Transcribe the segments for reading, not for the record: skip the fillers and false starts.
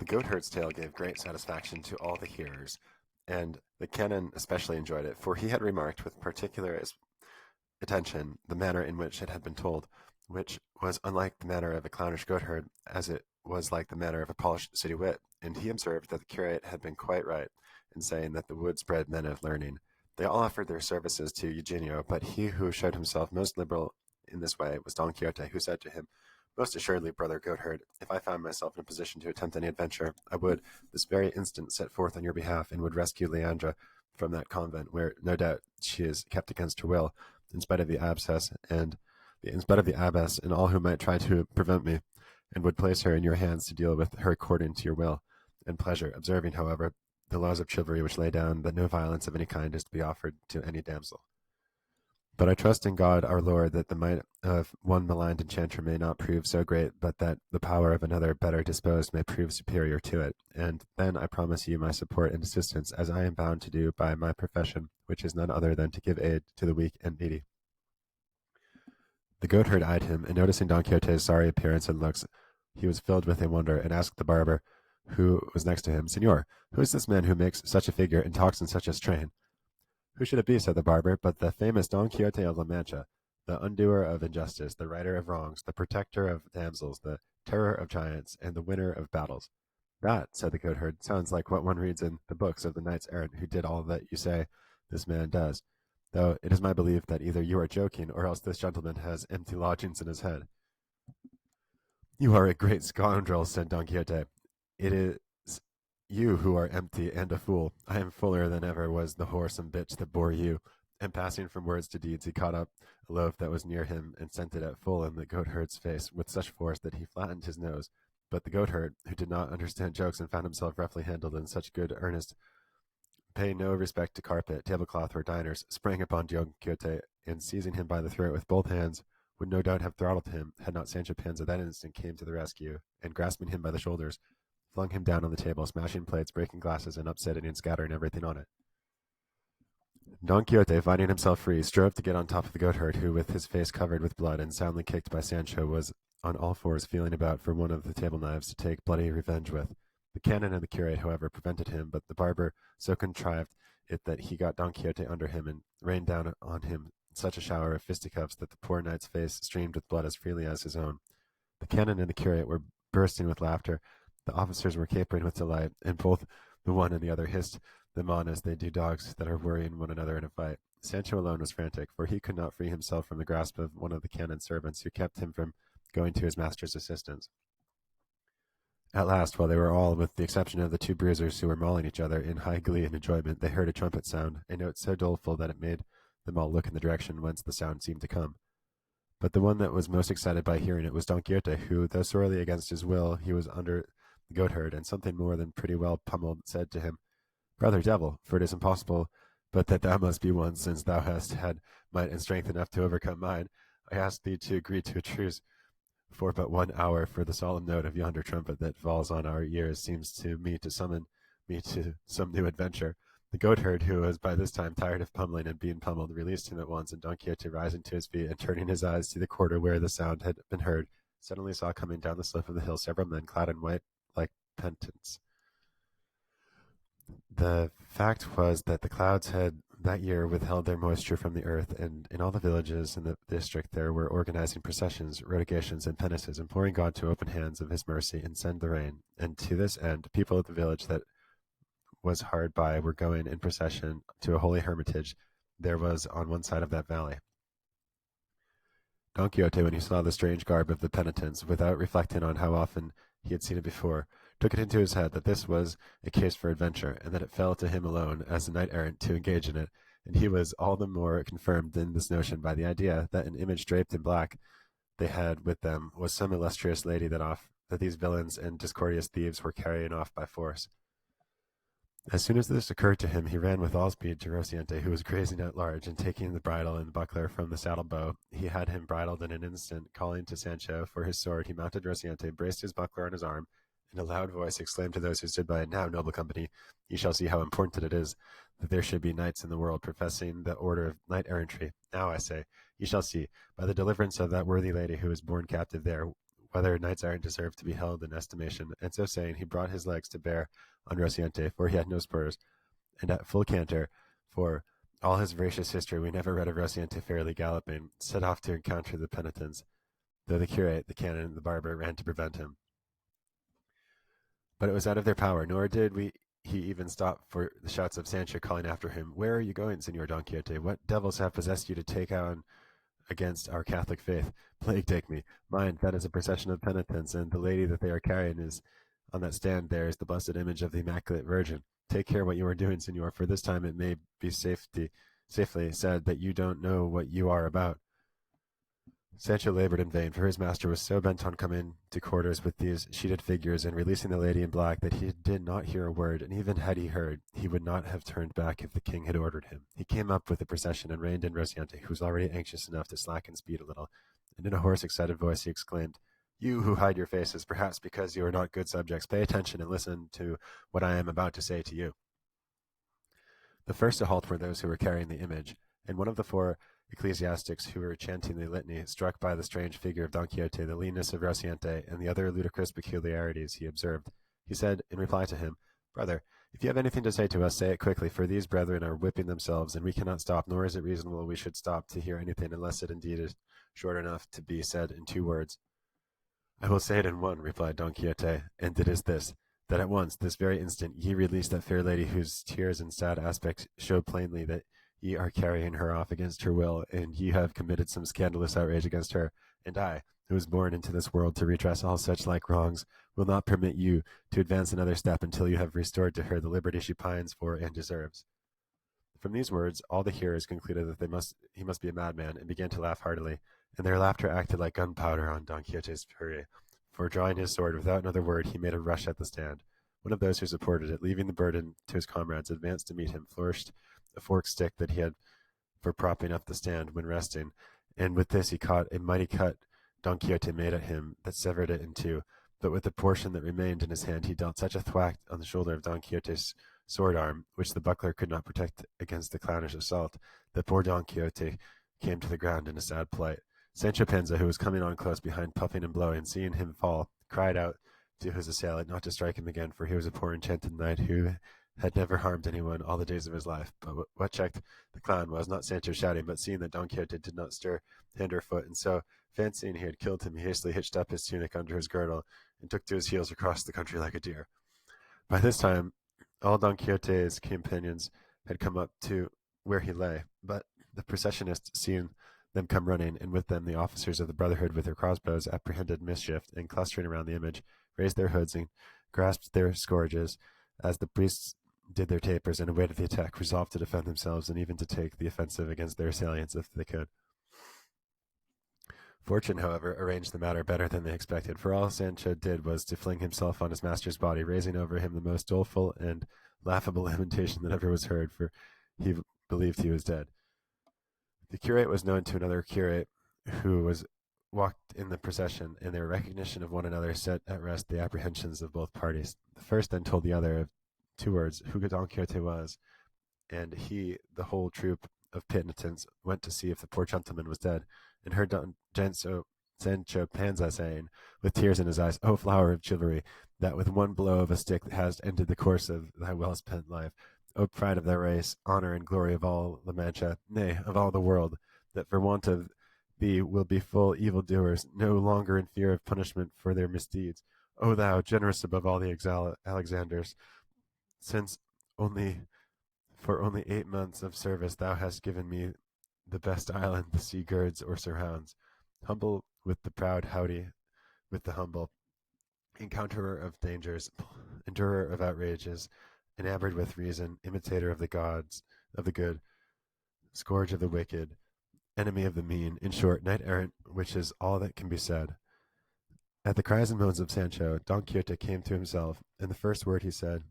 The goatherd's tale gave great satisfaction to all the hearers, and the canon especially enjoyed it, for he had remarked with particular attention the manner in which it had been told, which was unlike the manner of a clownish goatherd, as it was like the manner of a polished city wit, and he observed that the curate had been quite right in saying that the woods bred men of learning. They all offered their services to Eugenio, but he who showed himself most liberal in this way was Don Quixote, who said to him, "Most assuredly, brother goatherd, if I found myself in a position to attempt any adventure, I would this very instant set forth on your behalf, and would rescue Leandra from that convent, where no doubt she is kept against her will, in spite of the abbess and all who might try to prevent me, and would place her in your hands to deal with her according to your will and pleasure, observing, however, the laws of chivalry which lay down that no violence of any kind is to be offered to any damsel. But I trust in God our Lord that the might of one maligned enchanter may not prove so great, but that the power of another better disposed may prove superior to it. And then I promise you my support and assistance, as I am bound to do by my profession, which is none other than to give aid to the weak and needy." The goatherd eyed him, and noticing Don Quixote's sorry appearance and looks, he was filled with a wonder, and asked the barber, who was next to him, "Señor, who is this man who makes such a figure and talks in such a strain?" "Who should it be," said the barber, "but the famous Don Quixote of La Mancha, the undoer of injustice, the righter of wrongs, the protector of damsels, the terror of giants, and the winner of battles." "That," said the goatherd, "sounds like what one reads in the books of the knights errant who did all that you say this man does, though it is my belief that either you are joking, or else this gentleman has empty lodgings in his head." "You are a great scoundrel," said Don Quixote. "It is you who are empty and a fool. I am fuller than ever was the whoresome bitch that bore you." And passing from words to deeds, he caught up a loaf that was near him and sent it at full in the goatherd's face with such force that he flattened his nose. But the goatherd, who did not understand jokes and found himself roughly handled in such good earnest, paying no respect to carpet, tablecloth, or diners, sprang upon Don Quixote, and seizing him by the throat with both hands, would no doubt have throttled him, had not Sancho Panza that instant came to the rescue, and grasping him by the shoulders, flung him down on the table, smashing plates, breaking glasses, and upsetting and scattering everything on it. Don Quixote, finding himself free, strove to get on top of the goatherd, who, with his face covered with blood and soundly kicked by Sancho, was on all fours feeling about for one of the table knives to take bloody revenge with. The canon and the curate, however, prevented him, but the barber so contrived it that he got Don Quixote under him and rained down on him such a shower of fisticuffs that the poor knight's face streamed with blood as freely as his own. The canon and the curate were bursting with laughter. The officers were capering with delight, and both the one and the other hissed them on as they do dogs that are worrying one another in a fight. Sancho alone was frantic, for he could not free himself from the grasp of one of the canon's servants, who kept him from going to his master's assistance. At last, while they were all, with the exception of the two bruisers who were mauling each other, in high glee and enjoyment, they heard a trumpet sound, a note so doleful that it made them all look in the direction whence the sound seemed to come. But the one that was most excited by hearing it was Don Quixote, who, though sorely against his will, he was under the goatherd, and something more than pretty well pummeled, said to him, "Brother devil, for it is impossible but that thou must be one, since thou hast had might and strength enough to overcome mine. I ask thee to agree to a truce for but 1 hour, for the solemn note of yonder trumpet that falls on our ears seems to me to summon me to some new adventure." The goatherd, who was by this time tired of pummeling and being pummeled, released him at once, and Don Quixote, rising to his feet and turning his eyes to the quarter where the sound had been heard, suddenly saw coming down the slope of the hill several men clad in white like penitents. The fact was that the clouds had that year withheld their moisture from the earth, and in all the villages in the district there were organizing processions, rogations, and penances, imploring God to open hands of his mercy and send the rain. And to this end, people of the village that was hard by were going in procession to a holy hermitage there was on one side of that valley. Don Quixote, when he saw the strange garb of the penitents, without reflecting on how often he had seen it before, took it into his head that this was a case for adventure, and that it fell to him alone, as a knight-errant, to engage in it, and he was all the more confirmed in this notion by the idea that an image draped in black they had with them was some illustrious lady that these villains and discourteous thieves were carrying off by force. As soon as this occurred to him, he ran with all speed to Rocinante, who was grazing at large, and taking the bridle and buckler from the saddle bow, he had him bridled in an instant. Calling to Sancho for his sword, he mounted Rocinante, braced his buckler on his arm, in a loud voice exclaimed to those who stood by, "Now, noble company, ye shall see how important it is that there should be knights in the world professing the order of knight-errantry. Now, I say, ye shall see, by the deliverance of that worthy lady who was born captive there, whether knights errant deserve to be held in estimation, and so saying, he brought his legs to bear on Rocinante, for he had no spurs, and at full canter, for all his veracious history, we never read of Rocinante fairly galloping, set off to encounter the penitents, though the curate, the canon, and the barber ran to prevent him. But it was out of their power, nor did he even stop for the shouts of Sancho calling after him, "Where are you going, Señor Don Quixote? What devils have possessed you to take on against our Catholic faith? Plague take me! Mind, that is a procession of penitents, and the lady that they are carrying is on that stand there is the blessed image of the Immaculate Virgin. Take care what you are doing, Señor, for this time it may be safely said that you don't know what you are about." Sancho labored in vain, for his master was so bent on coming to quarters with these sheeted figures and releasing the lady in black that he did not hear a word, and even had he heard, he would not have turned back if the king had ordered him. He came up with the procession and reined in Rocinante, who was already anxious enough to slacken speed a little, and in a hoarse, excited voice he exclaimed, "You who hide your faces, perhaps because you are not good subjects, pay attention and listen to what I am about to say to you." The first to halt were those who were carrying the image, and one of the four ecclesiastics who were chanting the litany, struck by the strange figure of Don Quixote, the leanness of Rocinante, and the other ludicrous peculiarities he observed, he said, in reply to him, "Brother, if you have anything to say to us, say it quickly, for these brethren are whipping themselves, and we cannot stop, nor is it reasonable we should stop to hear anything, unless it indeed is short enough to be said in 2 words." "I will say it in one," replied Don Quixote, "and it is this, that at once, this very instant, ye release that fair lady whose tears and sad aspect show plainly that ye are carrying her off against her will, and ye have committed some scandalous outrage against her, and I, who was born into this world to redress all such like wrongs, will not permit you to advance another step until you have restored to her the liberty she pines for and deserves." From these words, all the hearers concluded that he must be a madman, and began to laugh heartily, and their laughter acted like gunpowder on Don Quixote's fury, for drawing his sword without another word, he made a rush at the stand. One of those who supported it, leaving the burden to his comrades, advanced to meet him, flourished a forked stick that he had for propping up the stand when resting, and with this he caught a mighty cut Don Quixote made at him that severed it in two, but with the portion that remained in his hand he dealt such a thwack on the shoulder of Don Quixote's sword arm, which the buckler could not protect against the clownish assault, that poor Don Quixote came to the ground in a sad plight. Sancho Panza, who was coming on close behind, puffing and blowing, seeing him fall, cried out to his assailant not to strike him again, for he was a poor enchanted knight who had never harmed anyone all the days of his life. But what checked the clown was not Sancho shouting, but seeing that Don Quixote did not stir hand or foot, and so, fancying he had killed him, he hastily hitched up his tunic under his girdle, and took to his heels across the country like a deer. By this time, all Don Quixote's companions had come up to where he lay, but the processionists, seeing them come running, and with them the officers of the Brotherhood with their crossbows, apprehended mischief, and clustering around the image, raised their hoods and grasped their scourges, as the priests did their tapers, and awaited the attack, resolved to defend themselves, and even to take the offensive against their assailants if they could. Fortune, however, arranged the matter better than they expected, for all Sancho did was to fling himself on his master's body, raising over him the most doleful and laughable lamentation that ever was heard, for he believed he was dead. The curate was known to another curate who was walked in the procession, and their recognition of one another set at rest the apprehensions of both parties. The first then told the other of 2 words who Don Quixote was, and he, the whole troop of penitents, went to see if the poor gentleman was dead, and heard Sancho Panza saying, with tears in his eyes, "O flower of chivalry, that with one blow of a stick hast ended the course of thy well-spent life, O pride of thy race, honour and glory of all La Mancha, nay, of all the world, that for want of thee will be full evil-doers, no longer in fear of punishment for their misdeeds. O thou, generous above all the Alexanders, since for only 8 months of service thou hast given me the best island the sea girds or surrounds, humble with the proud, haughty with the humble, encounterer of dangers, endurer of outrages, enamored with reason, imitator of the gods, of the good, scourge of the wicked, enemy of the mean, in short, knight errant, which is all that can be said." At the cries and moans of Sancho, Don Quixote came to himself, and the first word he said,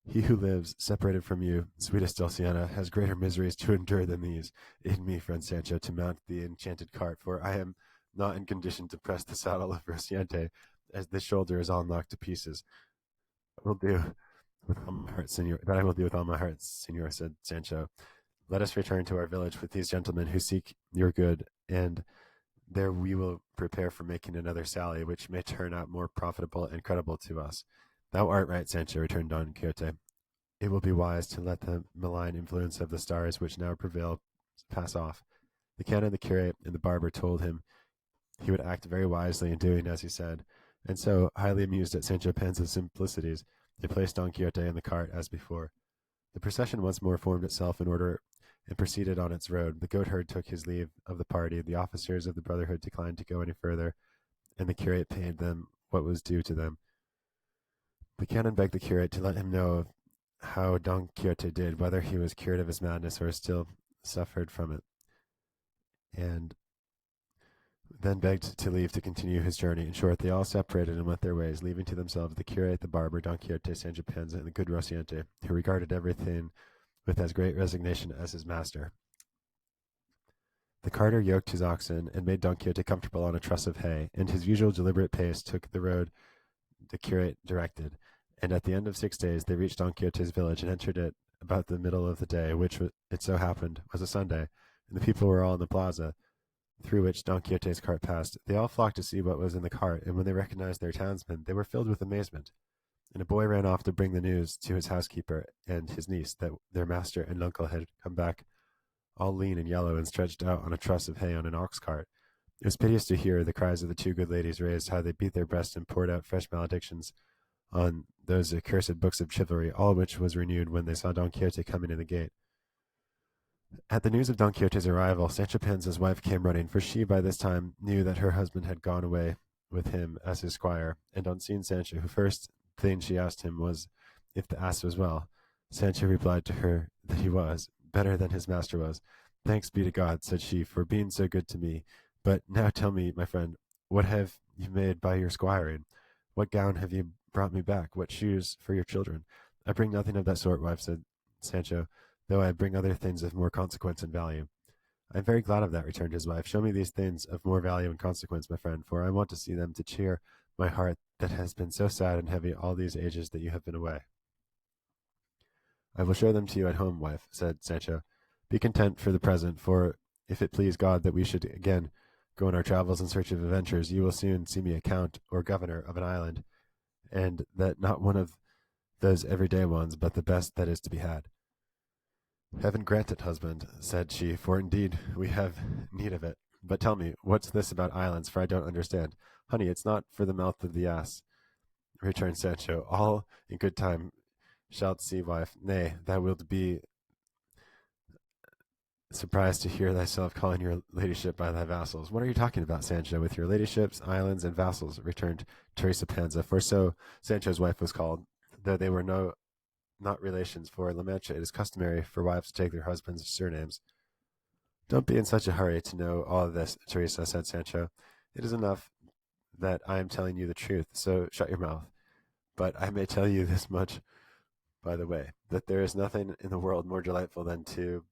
"He who lives, separated from you, sweetest Dulcinea, has greater miseries to endure than these. Aid me, friend Sancho, to mount the enchanted cart, for I am not in condition to press the saddle of Rocinante, as this shoulder is all knocked to pieces." "I will do with all my heart, Senor. That I will do with all my heart, Senor," said Sancho. "Let us return to our village with these gentlemen who seek your good, and There we will prepare for making another sally, which may turn out more profitable and credible to us. Thou art right, Sancho, returned Don Quixote. It will be wise to let the malign influence of the stars which now prevail pass off. The canon, the curate, and the barber told him he would act very wisely in doing as he said, and so, highly amused at Sancho Panza's simplicities, they placed Don Quixote in the cart as before. The procession once more formed itself in order and proceeded on its road. The goatherd took his leave of the party, the officers of the brotherhood declined to go any further, and the curate paid them what was due to them. The canon begged the curate to let him know how Don Quixote did, whether he was cured of his madness or still suffered from it, and then begged to leave to continue his journey. In short, they all separated and went their ways, leaving to themselves the curate, the barber, Don Quixote, Sancho Panza, and the good Rocinante, who regarded everything with as great resignation as his master. The carter yoked his oxen and made Don Quixote comfortable on a truss of hay, and his usual deliberate pace took the road the curate directed, and at the end of 6 days they reached Don Quixote's village and entered it about the middle of the day, which, it so happened, was a Sunday, and the people were all in the plaza, through which Don Quixote's cart passed. They all flocked to see what was in the cart, and when they recognized their townsman, they were filled with amazement. And a boy ran off to bring the news to his housekeeper and his niece that their master and uncle had come back, all lean and yellow, and stretched out on a truss of hay on an ox cart. It was piteous to hear the cries of the two good ladies raised, how they beat their breasts and poured out fresh maledictions on those accursed books of chivalry, all which was renewed when they saw Don Quixote coming in the gate. At the news of Don Quixote's arrival, Sancho Panza's wife came running, for she by this time knew that her husband had gone away with him as his squire, and on seeing Sancho, the first thing she asked him was if the ass was well. Sancho replied to her that he was, better than his master was. Thanks be to God, said she, for being so good to me. But now tell me, my friend, what have you made by your squiring? What gown have you brought me back? What shoes for your children? I bring nothing of that sort, wife, said Sancho, though I bring other things of more consequence and value. I am very glad of that, returned his wife. Show me these things of more value and consequence, my friend, for I want to see them to cheer my heart that has been so sad and heavy all these ages that you have been away. I will show them to you at home, wife, said Sancho. Be content for the present, for if it please God that we should again go on our travels in search of adventures, you will soon see me a count or governor of an island, and that not one of those everyday ones, but the best that is to be had. Heaven grant it, husband, said she, for indeed we have need of it. But tell me, what's this about islands, for I don't understand. Honey, it's not for the mouth of the ass, returned Sancho. All in good time shalt see, wife. Nay, thou wilt be surprised to hear thyself calling your ladyship by thy vassals. What are you talking about, Sancho, with your ladyships, islands, and vassals? Returned Teresa Panza, for so Sancho's wife was called, though they were not relations, for in La Mancha it is customary for wives to take their husbands' surnames. Don't be in such a hurry to know all of this, Teresa, said Sancho. It is enough that I am telling you the truth, so shut your mouth. But I may tell you this much, by the way, that there is nothing in the world more delightful than to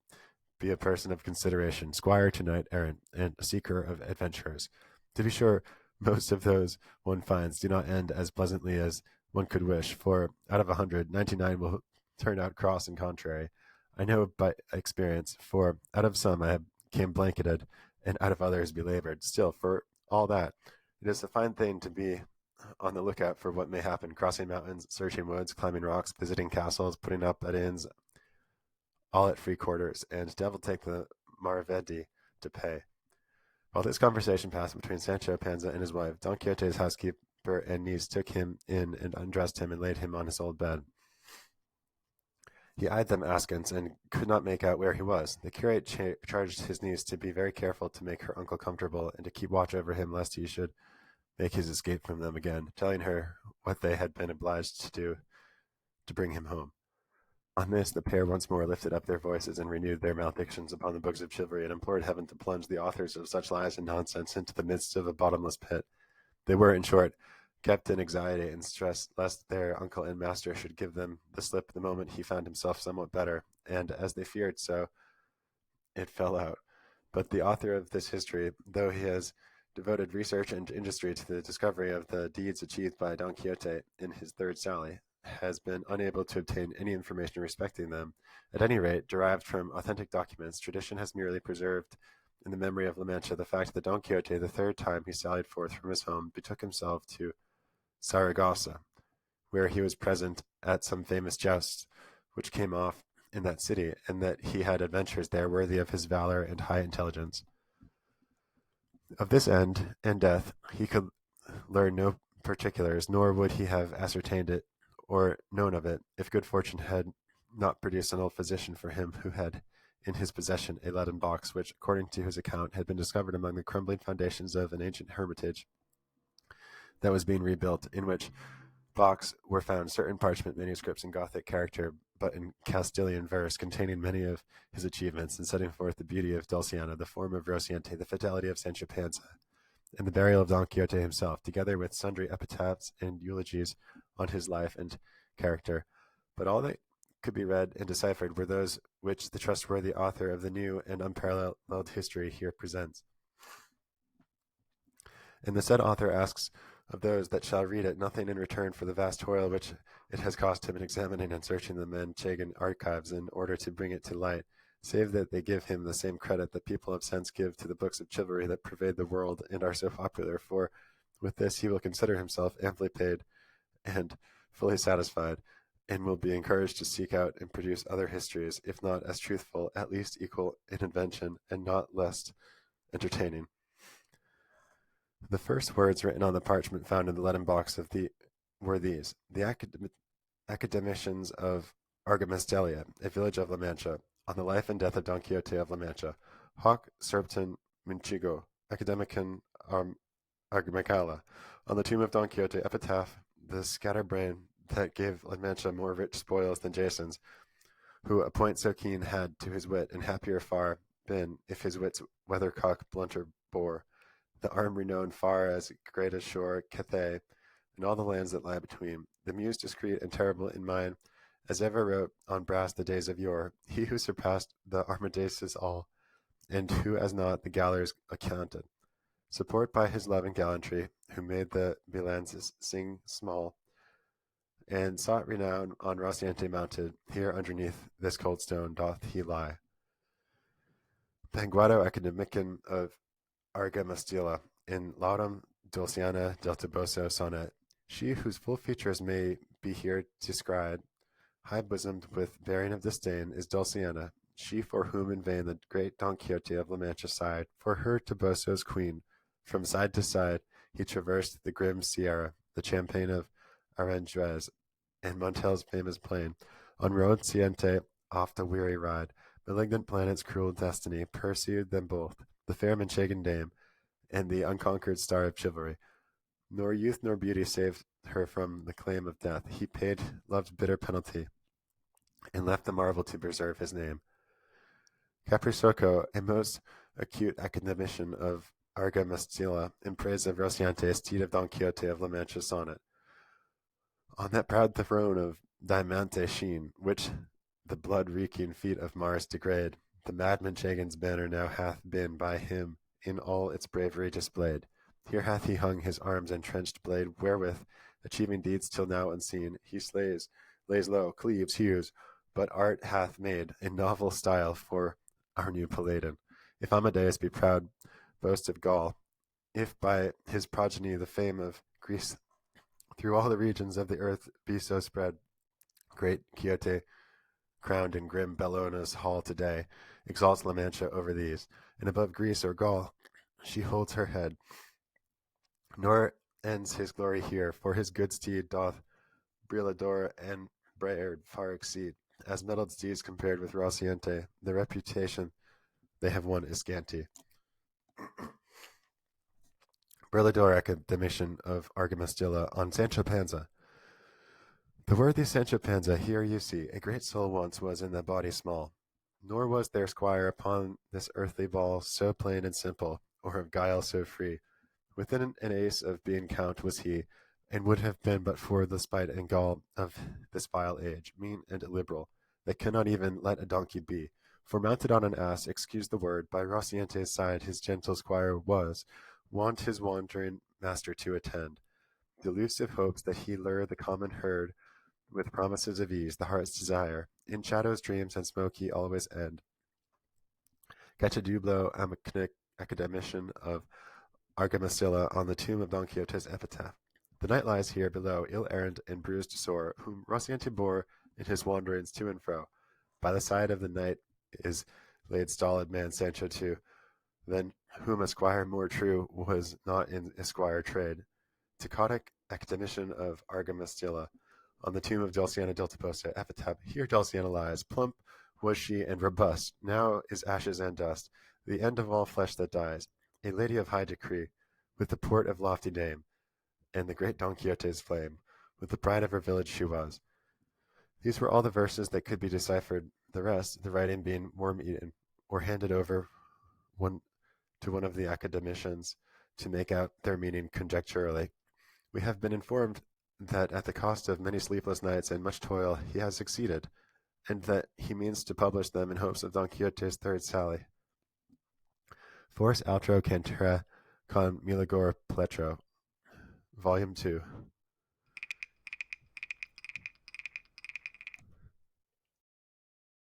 be a person of consideration, squire to knight errant, and a seeker of adventures. To be sure, most of those one finds do not end as pleasantly as one could wish, for out of 100, 99 will turn out cross and contrary. I know by experience, for out of some I came blanketed, and out of others belabored. Still, for all that, it is a fine thing to be on the lookout for what may happen, crossing mountains, searching woods, climbing rocks, visiting castles, putting up at inns, all at free quarters, and devil take the maravedi to pay. While this conversation passed between Sancho Panza and his wife, Don Quixote's housekeeper and niece took him in and undressed him and laid him on his old bed. He eyed them askance and could not make out where he was. The curate charged his niece to be very careful to make her uncle comfortable and to keep watch over him lest he should make his escape from them again, telling her what they had been obliged to do to bring him home. On this, the pair once more lifted up their voices and renewed their maledictions upon the books of chivalry, and implored heaven to plunge the authors of such lies and nonsense into the midst of a bottomless pit. They were, in short, kept in anxiety and stress lest their uncle and master should give them the slip the moment he found himself somewhat better, and as they feared so, it fell out. But the author of this history, though he has devoted research and industry to the discovery of the deeds achieved by Don Quixote in his third sally, has been unable to obtain any information respecting them. At any rate, derived from authentic documents, tradition has merely preserved in the memory of La Mancha the fact that Don Quixote, the third time he sallied forth from his home, betook himself to Saragossa, where he was present at some famous jousts which came off in that city, and that he had adventures there worthy of his valor and high intelligence. Of this end and death he could learn no particulars, nor would he have ascertained it or known of it, if good fortune had not produced an old physician for him who had in his possession a leaden box, which, according to his account, had been discovered among the crumbling foundations of an ancient hermitage that was being rebuilt, in which box were found certain parchment manuscripts in Gothic character, but in Castilian verse, containing many of his achievements, and setting forth the beauty of Dulciana, the form of Rocinante, the fidelity of Sancho Panza, and the burial of Don Quixote himself, together with sundry epitaphs and eulogies on his life and character. But all that could be read and deciphered were those which the trustworthy author of the new and unparalleled history here presents. And the said author asks of those that shall read it nothing in return for the vast toil which it has cost him in examining and searching the Manchegan archives in order to bring it to light, save that they give him the same credit that people of sense give to the books of chivalry that pervade the world and are so popular, for with this he will consider himself amply paid and fully satisfied, and will be encouraged to seek out and produce other histories, if not as truthful, at least equal in invention, and not less entertaining. The first words written on the parchment found in the leaden box were these: the academicians of Argamastelia, a village of La Mancha, on the life and death of Don Quixote of La Mancha, hoc serptem Minchigo, academicum Argamacala, on the tomb of Don Quixote, epitaph, the scatterbrain that gave La Mancha more rich spoils than Jason's, who a point so keen had to his wit, and happier far been if his wit's weathercock blunter bore, the arm renowned far as great as shore, Cathay, and all the lands that lie between, the muse discreet and terrible in mind, as ever wrote on brass the days of yore, he who surpassed the Armadaces all, and who as not the gallows accounted, support by his love and gallantry, who made the Belances sing small, and sought renown on Rocinante mounted, here underneath this cold stone doth he lie. The Lenguado Academicum of Argamastilla, in Laudum Dulciana del Toboso sonnet, she whose full features may be here descried, high-bosomed with bearing of disdain, is Dulciana, she for whom in vain the great Don Quixote of La Mancha sighed, for her Toboso's queen. From side to side he traversed the grim Sierra, the champaign of Aranjuez, and Montel's famous plain. On road Siente, oft a weary ride, malignant planet's cruel destiny pursued them both, the fair Manchegan dame, and the unconquered star of chivalry. Nor youth nor beauty saved her from the claim of death. He paid love's bitter penalty, and left the marvel to preserve his name. Caprisoco, a most acute academician of Argamastilla, in praise of Rocinante, steed of Don Quixote of La Mancha sonnet. On that proud throne of diamante sheen, which the blood-reeking feet of Mars degrade, the mad Manchegan's banner now hath been by him in all its bravery displayed. Here hath he hung his arms and trenched blade, wherewith, achieving deeds till now unseen, he slays, lays low, cleaves, hews, but art hath made a novel style for our new Paladin. If Amadeus be proud boast of Gaul, if by his progeny the fame of Greece through all the regions of the earth be so spread, great Quixote, crowned in grim Bellona's hall today, exalts La Mancha over these, and above Greece or Gaul she holds her head. Nor ends his glory here, for his good steed doth Brillador and Bayard far exceed. As mettled steeds compared with Rocinante, the reputation they have won is scanty. Brillador, academician of Argamastilla, on Sancho Panza. The worthy Sancho Panza, here you see, a great soul once was in the body small, nor was there squire upon this earthly ball so plain and simple, or of guile so free. Within an ace of being count was he, and would have been but for the spite and gall of this vile age, mean and illiberal, that cannot even let a donkey be. For mounted on an ass, excuse the word, by Rocinante's side his gentle squire was, wont his wandering master to attend. Delusive hopes that he lure the common herd, with promises of ease, the heart's desire, in shadows, dreams, and smoke he always end. Cacciadublo, academician of Argamasilla, on the tomb of Don Quixote's epitaph. The knight lies here below, ill-errant and bruised sore, whom Rocinante bore in his wanderings to and fro. By the side of the knight is laid stolid man Sancho too, than whom a squire more true was not in esquire trade. Tacodic, academician of Argamasilla, on the tomb of Dulciana del Toboso, epitaph. Here Dulciana lies, plump was she and robust, now is ashes and dust, the end of all flesh that dies, a lady of high decree, with the port of lofty name, and the great Don Quixote's flame, with the pride of her village she was. These were all the verses that could be deciphered, the rest, the writing being worm-eaten, or handed over to one of the academicians to make out their meaning conjecturally. We have been informed that at the cost of many sleepless nights and much toil he has succeeded, and that he means to publish them in hopes of Don Quixote's third sally. Force altro cantera con miligor pletro. Volume 2.